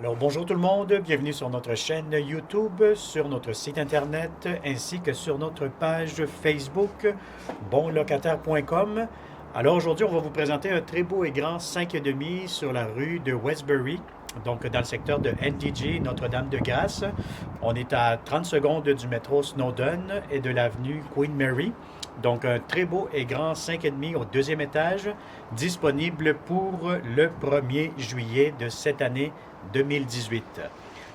Alors bonjour tout le monde, bienvenue sur notre chaîne YouTube, sur notre site internet ainsi que sur notre page Facebook bonlocataire.com. Alors aujourd'hui on va vous présenter un très beau et grand 5,5 sur la rue de Westbury, donc dans le secteur de NDG, Notre-Dame-de-Grâce. On est à 30 secondes du métro Snowden et de l'avenue Queen Mary. Donc un très beau et grand 5,5 au deuxième étage, disponible pour le 1er juillet de cette année 2018.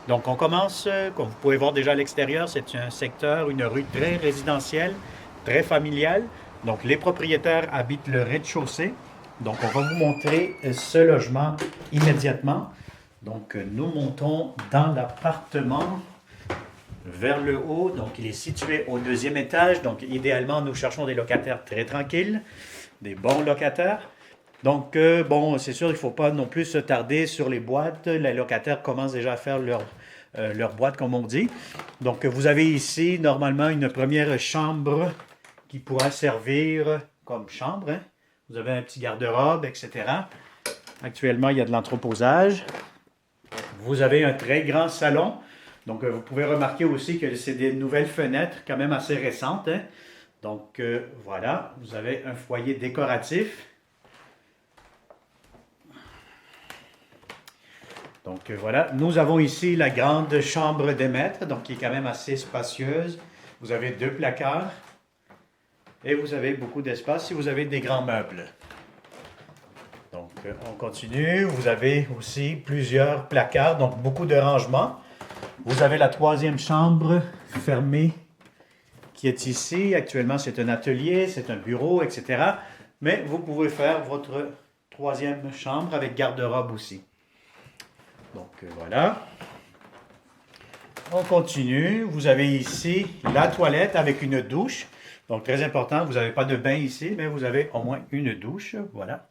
Donc on commence, comme vous pouvez voir déjà à l'extérieur, c'est un secteur, une rue très résidentielle, très familiale. Donc les propriétaires habitent le rez-de-chaussée. Donc on va vous montrer ce logement immédiatement. Donc nous montons dans l'appartement vers le haut. Donc il est situé au deuxième étage. Donc idéalement nous cherchons des locataires très tranquilles, des bons locataires. Donc, bon, c'est sûr, il ne faut pas non plus se tarder sur les boîtes. Les locataires commencent déjà à faire leur boîte, comme on dit. Donc, vous avez ici, normalement, une première chambre qui pourra servir comme chambre, hein. Vous avez un petit garde-robe, etc. Actuellement, il y a de l'entreposage. Vous avez un très grand salon. Donc, vous pouvez remarquer aussi que c'est des nouvelles fenêtres, quand même assez récentes, hein. Donc, voilà, vous avez un foyer décoratif. Donc voilà, nous avons ici la grande chambre des maîtres, donc qui est quand même assez spacieuse. Vous avez 2 placards et vous avez beaucoup d'espace si vous avez des grands meubles. Donc on continue, vous avez aussi plusieurs placards, donc beaucoup de rangements. Vous avez la 3e chambre fermée qui est ici. Actuellement c'est un atelier, c'est un bureau, etc. Mais vous pouvez faire votre 3e chambre avec garde-robe aussi. Donc voilà. On continue. Vous avez ici la toilette avec une douche. Donc très important, vous n'avez pas de bain ici, mais vous avez au moins une douche. Voilà.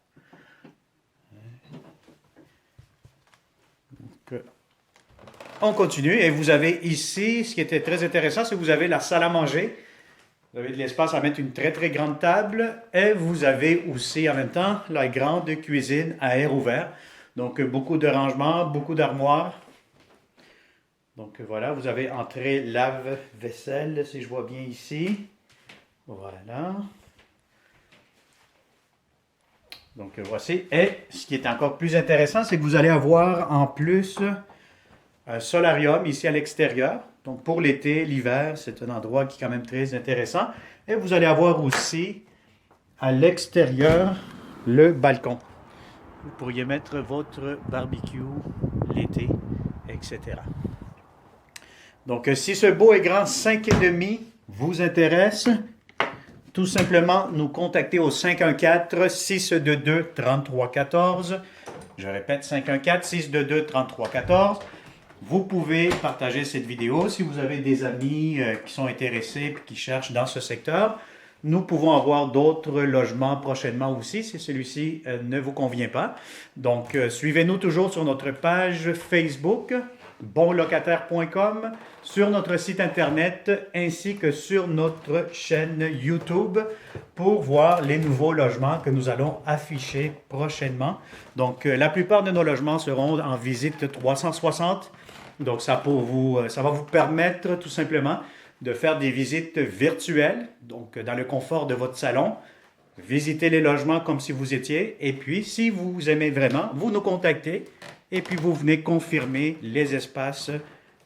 Donc, on continue et vous avez ici, ce qui était très intéressant, c'est que vous avez la salle à manger. Vous avez de l'espace à mettre une très très grande table et vous avez aussi en même temps la grande cuisine à air ouvert. Donc, beaucoup de rangements, beaucoup d'armoires. Donc, voilà, vous avez entrée lave-vaisselle, si je vois bien ici. Voilà. Donc, voici. Et ce qui est encore plus intéressant, c'est que vous allez avoir en plus un solarium ici à l'extérieur. Donc, pour l'été, l'hiver, c'est un endroit qui est quand même très intéressant. Et vous allez avoir aussi à l'extérieur le balcon. Vous pourriez mettre votre barbecue l'été, etc. Donc, si ce beau et grand 5,5 vous intéresse, tout simplement nous contacter au 514-622-3314. Je répète, 514-622-3314. Vous pouvez partager cette vidéo si vous avez des amis qui sont intéressés et qui cherchent dans ce secteur. Nous pouvons avoir d'autres logements prochainement aussi si celui-ci ne vous convient pas. Donc, suivez-nous toujours sur notre page Facebook, bonlocataire.com, sur notre site internet ainsi que sur notre chaîne YouTube pour voir les nouveaux logements que nous allons afficher prochainement. Donc, la plupart de nos logements seront en visite 360. Donc, ça va vous permettre tout simplement de faire des visites virtuelles, donc dans le confort de votre salon, visiter les logements comme si vous étiez, et puis si vous aimez vraiment, vous nous contactez, et puis vous venez confirmer les espaces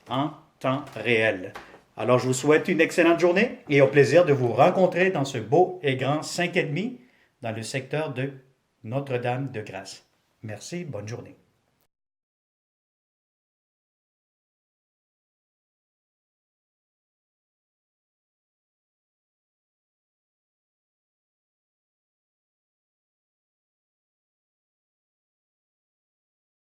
en temps réel. Alors je vous souhaite une excellente journée, et au plaisir de vous rencontrer dans ce beau et grand 5,5 dans le secteur de Notre-Dame-de-Grâce. Merci, bonne journée.